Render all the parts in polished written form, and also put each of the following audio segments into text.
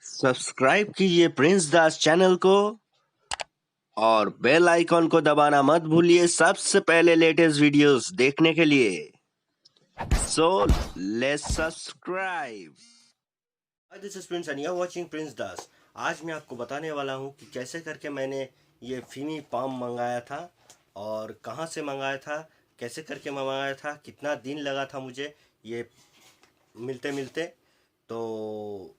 Subscribe कीजिए Prince दास channel को और बेल आइकॉन को दबाना मत भूलिए सबसे पहले लेटेस्ट वीडियोस देखने के लिए। So let's subscribe. This is Prince and you are watching Prince Das. आज मैं आपको बताने वाला हूं कि कैसे करके मैंने ये फीमी पाम मंगाया था और कहां से मंगाया था, कैसे करके मंगाया था, कितना दिन लगा था मुझे ये मिलते मिलते। तो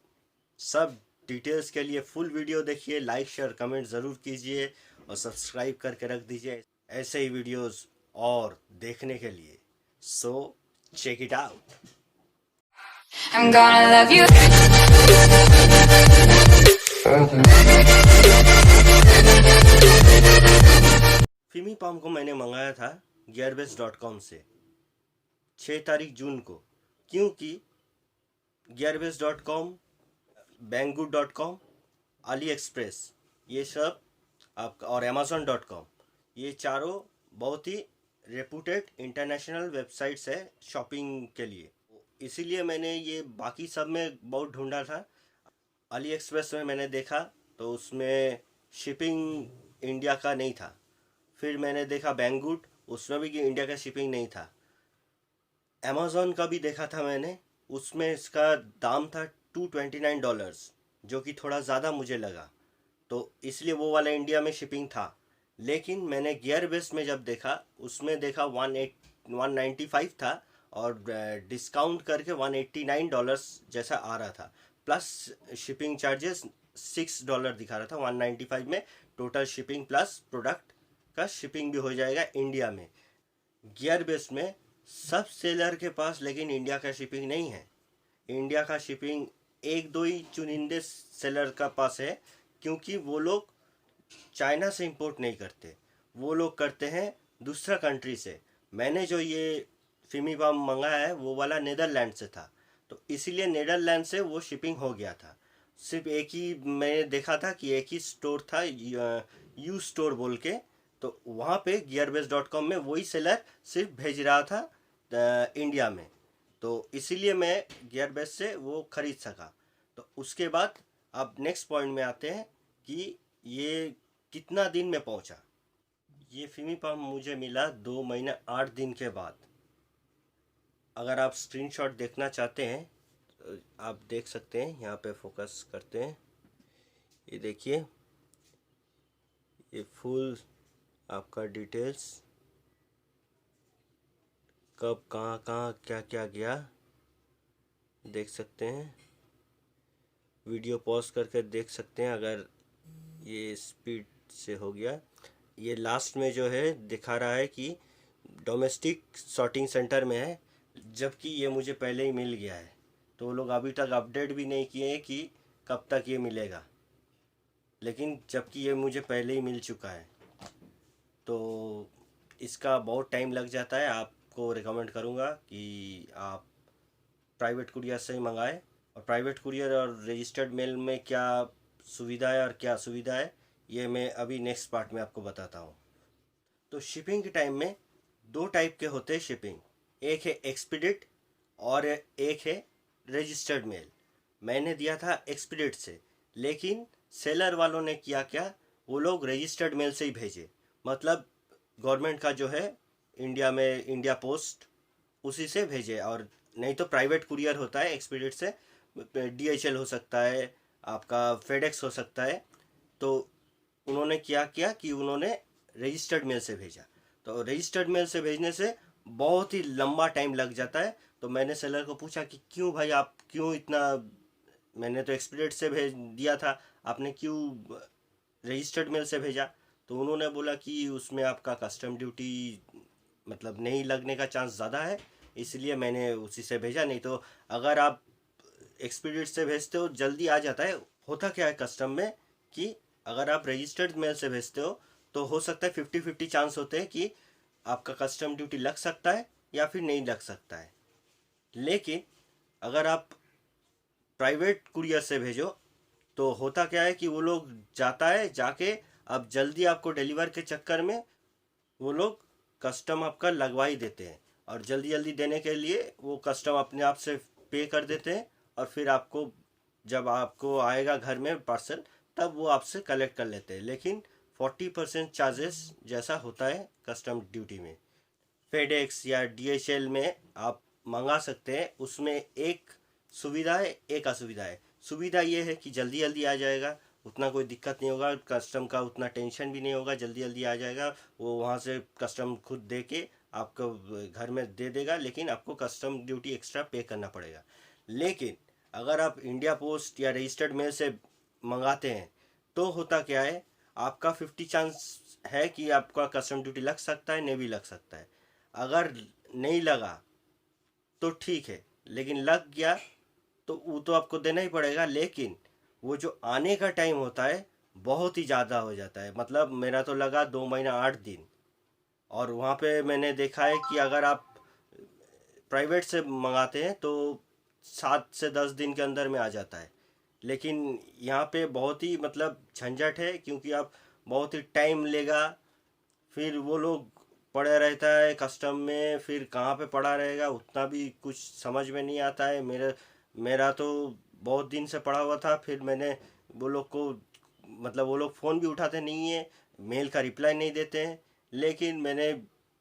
सब डिटेल्स के लिए फुल वीडियो देखिए, लाइक शेयर कमेंट ज़रूर कीजिए और सब्सक्राइब करके रख दीजिए ऐसे ही वीडियोस और देखने के लिए। So check it out. I'm gonna love you. फीमी पाम को मैंने मंगाया था gearbest.com से 6 तारीख जून को, क्योंकि gearbest.com, banggood.com, अली एक्सप्रेस, ये सब आपका और amazon.com, ये चारों बहुत ही रेपुटेड इंटरनेशनल वेबसाइट्स है शॉपिंग के लिए। इसीलिए मैंने ये बाकी सब में बहुत ढूंढा था। अली एक्सप्रेस में मैंने देखा तो उसमें शिपिंग इंडिया का नहीं था। फिर मैंने देखा बैंगगुड, उसमें भी इंडिया का शिपिंग नहीं था। अमेज़ॉन का भी देखा था मैंने, उसमें इसका दाम था $229, जो कि थोड़ा ज़्यादा मुझे लगा, तो इसलिए वो वाला इंडिया में शिपिंग था। लेकिन मैंने गियरबेस्ट में जब देखा, उसमें देखा 195 था और डिस्काउंट करके $189 जैसा आ रहा था, प्लस शिपिंग चार्जेस $6 दिखा रहा था। 195 में टोटल शिपिंग प्लस प्रोडक्ट का शिपिंग भी हो जाएगा इंडिया में। गियरबेस्ट में सब सेलर के पास लेकिन इंडिया का शिपिंग नहीं है। इंडिया का शिपिंग एक दो ही चुनिंदे सेलर का पास है, क्योंकि वो लोग चाइना से इंपोर्ट नहीं करते, वो लोग करते हैं दूसरा कंट्री से। मैंने जो ये फीमी पाम मंगाया है वो वाला नीदरलैंड से था, तो इसीलिए नीदरलैंड से वो शिपिंग हो गया था। सिर्फ एक ही मैंने देखा था कि एक ही स्टोर था, यू स्टोर बोल के, तो वहाँ पे gearbest.com में वही सेलर सिर्फ भेज रहा था इंडिया में, तो इसीलिए मैं गियरबेस्ट से वो खरीद सका। तो उसके बाद अब नेक्स्ट पॉइंट में आते हैं कि ये कितना दिन में पहुंचा। ये फीमी पाम मुझे मिला 2 महीने 8 दिन के बाद। अगर आप स्क्रीनशॉट देखना चाहते हैं तो आप देख सकते हैं, यहाँ पे फोकस करते हैं, ये देखिए, ये फुल आपका डिटेल्स, कब कहाँ कहाँ क्या क्या गया देख सकते हैं। वीडियो पॉज करके देख सकते हैं अगर ये स्पीड से हो गया। ये लास्ट में जो है दिखा रहा है कि डोमेस्टिक सॉर्टिंग सेंटर में है, जबकि ये मुझे पहले ही मिल गया है। तो वो लोग अभी तक अपडेट भी नहीं किए हैं कि कब तक ये मिलेगा, लेकिन जबकि ये मुझे पहले ही मिल चुका है, तो इसका बहुत टाइम लग जाता है। आपको रिकमेंड करूँगा कि आप प्राइवेट कुरियर से ही मंगाएं। और प्राइवेट कुरियर और रजिस्टर्ड मेल में क्या सुविधा है और क्या असुविधा है, ये मैं अभी नेक्स्ट पार्ट में आपको बताता हूँ। तो शिपिंग के टाइम में 2 टाइप के होते हैं शिपिंग, एक है एक्सपीडिट और एक है रजिस्टर्ड मेल। मैंने दिया था एक्सपीडिट से, लेकिन सेलर वालों ने किया क्या, वो लोग रजिस्टर्ड मेल से ही भेजे। मतलब गवर्नमेंट का जो है इंडिया में, इंडिया पोस्ट, उसी से भेजे। और नहीं तो प्राइवेट कुरियर होता है एक्सपीडिट से, DHL हो सकता है, आपका फेडेक्स हो सकता है। तो उन्होंने क्या किया कि उन्होंने रजिस्टर्ड मेल से भेजा। तो रजिस्टर्ड मेल से भेजने से बहुत ही लंबा टाइम लग जाता है। तो मैंने सेलर को पूछा कि क्यों भाई, आप क्यों इतना, मैंने तो एक्सपीडिट से भेज दिया था, आपने क्यों रजिस्टर्ड मेल से भेजा। तो उन्होंने बोला कि उसमें आपका कस्टम ड्यूटी मतलब नहीं लगने का चांस ज़्यादा है, इसलिए मैंने उसी से भेजा। नहीं तो अगर आप एक्सपीडिट से भेजते हो जल्दी आ जाता है। होता क्या है कस्टम में कि अगर आप रजिस्टर्ड मेल से भेजते हो तो हो सकता है 50-50 चांस होते हैं कि आपका कस्टम ड्यूटी लग सकता है या फिर नहीं लग सकता है। लेकिन अगर आप प्राइवेट कुरियर से भेजो तो होता क्या है कि वो लोग जाता है, जाके अब जल्दी आपको डिलीवर के चक्कर में वो लोग कस्टम आपका लगवा ही देते हैं, और जल्दी जल्दी देने के लिए वो कस्टम अपने आप से पे कर देते हैं और फिर आपको जब आपको आएगा घर में पार्सल तब वो आपसे कलेक्ट कर लेते हैं, लेकिन 40% चार्जेस जैसा होता है कस्टम ड्यूटी में। फेडेक्स या DHL में आप मंगा सकते हैं, उसमें एक सुविधा है एक असुविधा है। सुविधा ये है कि जल्दी जल्दी आ जाएगा, उतना कोई दिक्कत नहीं होगा, कस्टम का उतना टेंशन भी नहीं होगा, जल्दी जल्दी आ जाएगा। वो वहाँ से कस्टम खुद दे के आपको घर में दे देगा, लेकिन आपको कस्टम ड्यूटी एक्स्ट्रा पे करना पड़ेगा। लेकिन अगर आप इंडिया पोस्ट या रजिस्टर्ड मेल से मंगाते हैं तो होता क्या है, आपका 50 चांस है कि आपका कस्टम ड्यूटी लग सकता है, नहीं भी लग सकता है। अगर नहीं लगा तो ठीक है, लेकिन लग गया तो वो तो आपको देना ही पड़ेगा। लेकिन वो जो आने का टाइम होता है बहुत ही ज़्यादा हो जाता है। मतलब मेरा तो लगा 2 महीना 8 दिन, और वहाँ पे मैंने देखा है कि अगर आप प्राइवेट से मंगाते हैं तो 7 से 10 दिन के अंदर में आ जाता है। लेकिन यहाँ पे बहुत ही मतलब झंझट है, क्योंकि आप बहुत ही टाइम लेगा, फिर वो लोग पड़े रहता है कस्टम में, फिर कहाँ पे पड़ा रहेगा उतना भी कुछ समझ में नहीं आता है। मेरा तो बहुत दिन से पड़ा हुआ था, फिर मैंने वो लोग को मतलब वो लोग फ़ोन भी उठाते नहीं है, मेल का रिप्लाई नहीं देते हैं। लेकिन मैंने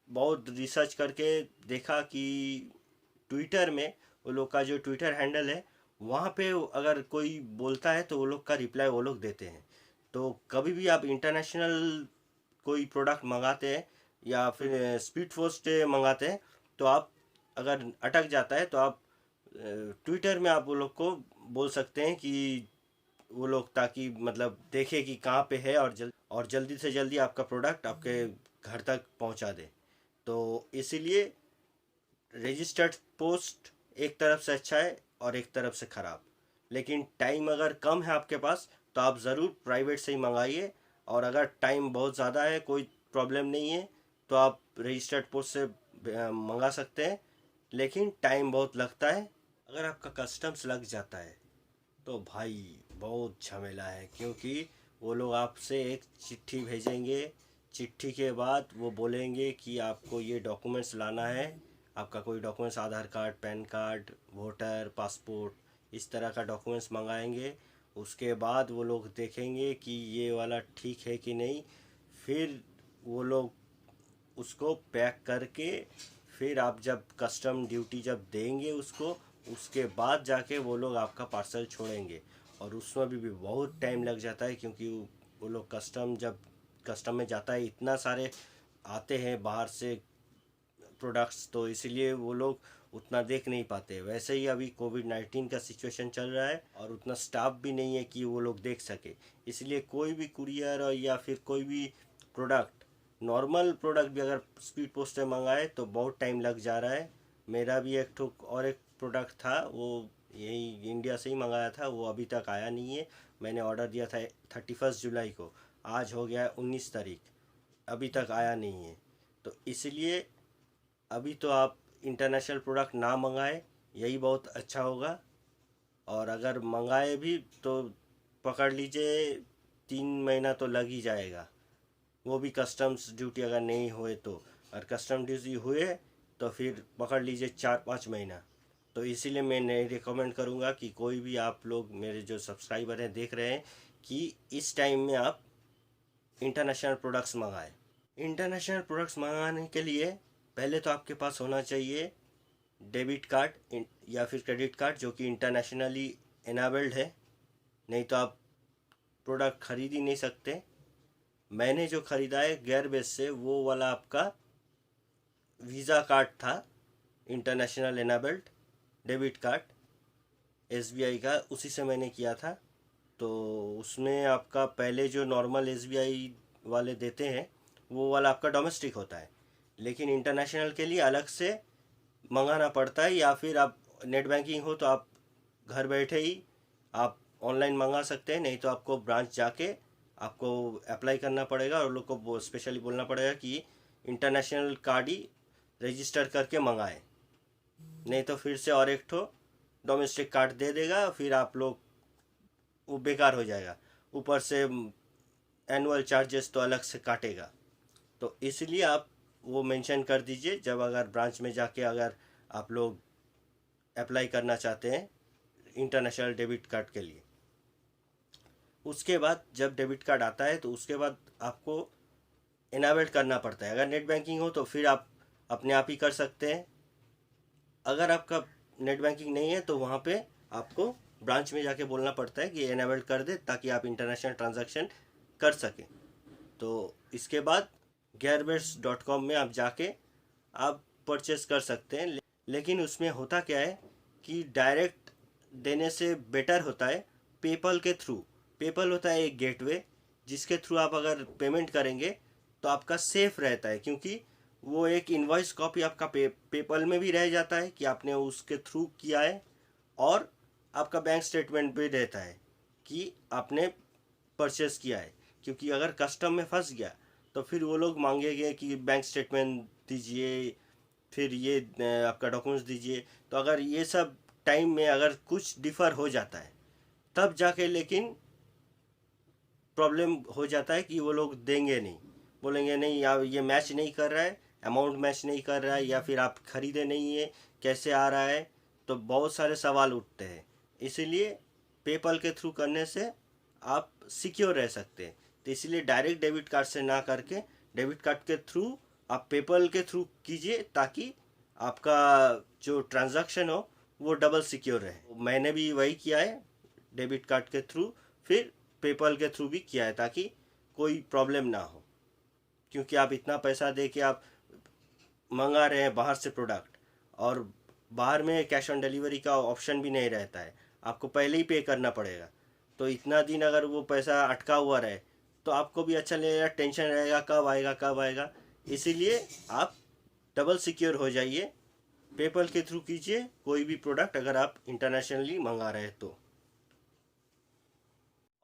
बहुत रिसर्च करके देखा कि ट्विटर में वो लोग का जो ट्विटर हैंडल है वहाँ पे अगर कोई बोलता है तो वो लोग का रिप्लाई वो लोग देते हैं। तो कभी भी आप इंटरनेशनल कोई प्रोडक्ट मंगाते हैं या फिर स्पीड पोस्ट मंगाते हैं, तो आप अगर अटक जाता है तो आप ट्विटर में आप वो लोग को बोल सकते हैं कि वो लोग ताकि मतलब देखे कि कहाँ पे है, और जल्दी से जल्दी आपका प्रोडक्ट आपके घर तक पहुँचा दे। तो इसीलिए रजिस्टर्ड पोस्ट एक तरफ से अच्छा है और एक तरफ से ख़राब। लेकिन टाइम अगर कम है आपके पास तो आप ज़रूर प्राइवेट से ही मंगाइए, और अगर टाइम बहुत ज़्यादा है कोई प्रॉब्लम नहीं है तो आप रजिस्टर्ड पोस्ट से मंगा सकते हैं, लेकिन टाइम बहुत लगता है। अगर आपका कस्टम्स लग जाता है तो भाई बहुत झमेला है, क्योंकि वो लोग आपसे एक चिट्ठी भेजेंगे, चिट्ठी के बाद वो बोलेंगे कि आपको ये डॉक्यूमेंट्स लाना है, आपका कोई documents Aadhaar card, PAN card, voter, passport, इस तरह का डॉक्यूमेंट्स मंगाएंगे। उसके बाद वो लोग देखेंगे कि ये वाला ठीक है कि नहीं, फिर वो लोग उसको पैक करके फिर आप जब कस्टम ड्यूटी जब देंगे उसको, उसके बाद जाके वो लोग आपका पार्सल छोड़ेंगे। और उसमें भी बहुत टाइम लग जाता है, क्योंकि वो लोग जब कस्टम में जाता है इतना सारे आते हैं बाहर से प्रोडक्ट्स, तो इसलिए वो लोग उतना देख नहीं पाते। वैसे ही अभी कोविड-19 का सिचुएशन चल रहा है और उतना स्टाफ भी नहीं है कि वो लोग देख सके। इसलिए कोई भी कुरियर या फिर कोई भी प्रोडक्ट, नॉर्मल प्रोडक्ट भी अगर स्पीड पोस्ट से मंगाए तो बहुत टाइम लग जा रहा है। मेरा भी एक प्रोडक्ट था, वो यही इंडिया से ही मंगाया था, वो अभी तक आया नहीं है। मैंने ऑर्डर दिया था 31 जुलाई को, आज हो गया है 19 तारीख, अभी तक आया नहीं है। तो इसलिए अभी तो आप इंटरनेशनल प्रोडक्ट ना मंगाए, यही बहुत अच्छा होगा। और अगर मंगाए भी तो पकड़ लीजिए 3 महीना तो लग ही जाएगा, वो भी कस्टम्स ड्यूटी अगर नहीं हुए तो। और कस्टम ड्यूटी हुए तो फिर पकड़ लीजिए 4-5 महीना। तो इसीलिए मैं नहीं रिकमेंड करूँगा कि कोई भी आप लोग मेरे जो सब्सक्राइबर हैं देख रहे हैं कि इस टाइम में आप इंटरनेशनल प्रोडक्ट्स मंगाएं। इंटरनेशनल प्रोडक्ट्स मंगाने के लिए पहले तो आपके पास होना चाहिए डेबिट कार्ड या फिर क्रेडिट कार्ड जो कि इंटरनेशनली इनेबल्ड है, नहीं तो आप प्रोडक्ट खरीद ही नहीं सकते। मैंने जो ख़रीदा है गेयरबेस से, वो वाला आपका वीज़ा कार्ड था, international enabled debit card SBI का, उसी से मैंने किया था। तो उसमें आपका पहले जो नॉर्मल SBI वाले देते हैं वो वाला आपका डोमेस्टिक होता है, लेकिन इंटरनेशनल के लिए अलग से मंगाना पड़ता है। या फिर आप नेट बैंकिंग हो तो आप घर बैठे ही आप ऑनलाइन मंगा सकते हैं, नहीं तो आपको ब्रांच जाके आपको अप्लाई करना पड़ेगा और लोग को स्पेशली बोलना पड़ेगा कि इंटरनेशनल कार्ड ही रजिस्टर करके मंगाएं, नहीं तो फिर से और एक ठो डोमेस्टिक कार्ड दे देगा, फिर आप लोग वो बेकार हो जाएगा, ऊपर से एनुअल चार्जेस तो अलग से काटेगा। तो इसलिए आप वो मेंशन कर दीजिए जब अगर ब्रांच में जाके अगर आप लोग अप्लाई करना चाहते हैं इंटरनेशनल डेबिट कार्ड के लिए। उसके बाद जब डेबिट कार्ड आता है तो उसके बाद आपको इनेबल करना पड़ता है। अगर नेट बैंकिंग हो तो फिर आप अपने आप ही कर सकते हैं। अगर आपका नेट बैंकिंग नहीं है तो वहाँ पे आपको ब्रांच में जाके बोलना पड़ता है कि इनेबल कर दे ताकि आप इंटरनेशनल ट्रांजैक्शन कर सकें। तो इसके बाद gearbest.com में आप जाके आप परचेस कर सकते हैं। लेकिन उसमें होता क्या है कि डायरेक्ट देने से बेटर होता है पेपल के थ्रू। पेपल होता है एक गेटवे जिसके थ्रू आप अगर पेमेंट करेंगे तो आपका सेफ रहता है, क्योंकि वो एक इनवॉइस कॉपी आपका पेपल में भी रह जाता है कि आपने उसके थ्रू किया है, और आपका बैंक स्टेटमेंट भी रहता है कि आपने परचेस किया है। क्योंकि अगर कस्टम में फंस गया तो फिर वो लोग मांगेंगे कि बैंक स्टेटमेंट दीजिए, फिर ये आपका डॉक्यूमेंट्स दीजिए। तो अगर ये सब टाइम में अगर कुछ डिफ़र हो जाता है तब जाके लेकिन प्रॉब्लम हो जाता है कि वो लोग देंगे नहीं, बोलेंगे नहीं या ये मैच नहीं कर रहा है, अमाउंट मैच नहीं कर रहा है, या फिर आप खरीदे नहीं है, कैसे आ रहा है। तो बहुत सारे सवाल उठते हैं। इसीलिए पेपल के थ्रू करने से आप सिक्योर रह सकते हैं। तो इसलिए डायरेक्ट डेबिट कार्ड से ना करके डेबिट कार्ड के थ्रू आप पेपल के थ्रू कीजिए, ताकि आपका जो ट्रांजैक्शन हो वो डबल सिक्योर रहे। मैंने भी वही किया है, डेबिट कार्ड के थ्रू फिर पेपल के थ्रू भी किया है, ताकि कोई प्रॉब्लम ना हो। क्योंकि आप इतना पैसा दे के आप मंगा रहे हैं बाहर से प्रोडक्ट, और बाहर में कैश ऑन डिलीवरी का ऑप्शन भी नहीं रहता है, आपको पहले ही पे करना पड़ेगा। तो इतना दिन अगर वो पैसा अटका हुआ रहे तो आपको भी अच्छा लगेगा, टेंशन रहेगा कब आएगा कब आएगा। इसीलिए आप डबल सिक्योर हो जाइए, पेपल के थ्रू कीजिए कोई भी प्रोडक्ट अगर आप इंटरनेशनली मंगा रहे हैं तो।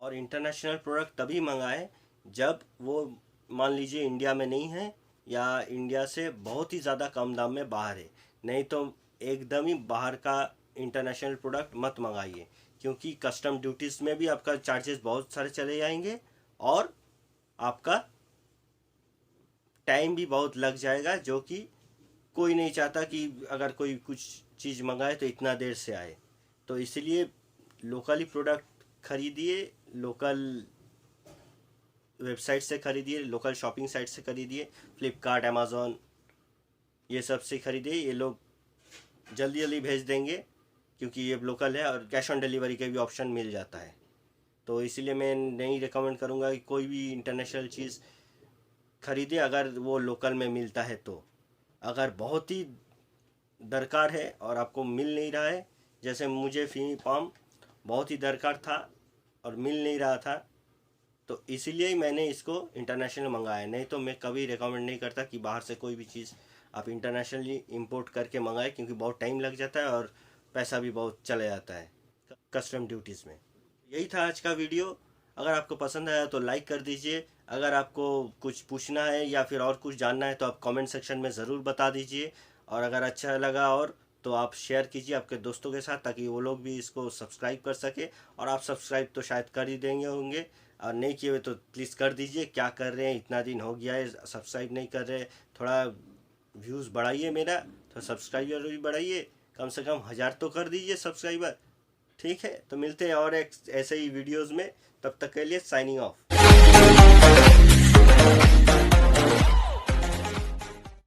और इंटरनेशनल प्रोडक्ट तभी मंगाएं जब वो मान लीजिए इंडिया में नहीं है या इंडिया से बहुत ही ज़्यादा कम दाम में बाहर है। नहीं तो एकदम ही बाहर का इंटरनेशनल प्रोडक्ट मत मंगाइए, क्योंकि कस्टम ड्यूटीज़ में भी आपका चार्जेस बहुत सारे चले जाएंगे और आपका टाइम भी बहुत लग जाएगा, जो कि कोई नहीं चाहता कि अगर कोई कुछ चीज़ मंगाए तो इतना देर से आए। तो इसलिए लोकली प्रोडक्ट खरीदिए, लोकल वेबसाइट से खरीदिए, लोकल शॉपिंग साइट से खरीदिए, फ्लिपकार्ट, अमेज़ॉन ये सब से खरीदिए। ये लोग जल्दी जल्दी भेज देंगे क्योंकि ये लोकल है, और कैश ऑन डिलीवरी के भी ऑप्शन मिल जाता है। तो इसीलिए मैं नहीं रिकमेंड करूँगा कि कोई भी इंटरनेशनल चीज़ खरीदे अगर वो लोकल में मिलता है तो। अगर बहुत ही दरकार है और आपको मिल नहीं रहा है, जैसे मुझे फी पाम बहुत ही दरकार था और मिल नहीं रहा था, तो इसीलिए ही मैंने इसको इंटरनेशनल मंगाया। नहीं तो मैं कभी रिकमेंड नहीं करता कि बाहर से कोई भी चीज़ आप इंटरनेशनली इंपोर्ट करके मंगाए, क्योंकि बहुत टाइम लग जाता है और पैसा भी बहुत चला जाता है कस्टम ड्यूटीज़ में। यही था आज का वीडियो। अगर आपको पसंद आया तो लाइक कर दीजिए। अगर आपको कुछ पूछना है या फिर और कुछ जानना है तो आप कमेंट सेक्शन में ज़रूर बता दीजिए। और अगर अच्छा लगा और तो आप शेयर कीजिए आपके दोस्तों के साथ, ताकि वो लोग भी इसको सब्सक्राइब कर सके। और आप सब्सक्राइब तो शायद कर ही देंगे होंगे, और नहीं किए हुए तो प्लीज़ कर दीजिए। क्या कर रहे हैं, इतना दिन हो गया है सब्सक्राइब नहीं कर रहे। थोड़ा व्यूज़ बढ़ाइए मेरा, तो सब्सक्राइबर भी बढ़ाइए, कम से कम 1000 तो कर दीजिए सब्सक्राइबर। ठीक है, तो मिलते हैं और एक ऐसे ही वीडियोज़ में। तब तक के लिए साइनिंग ऑफ।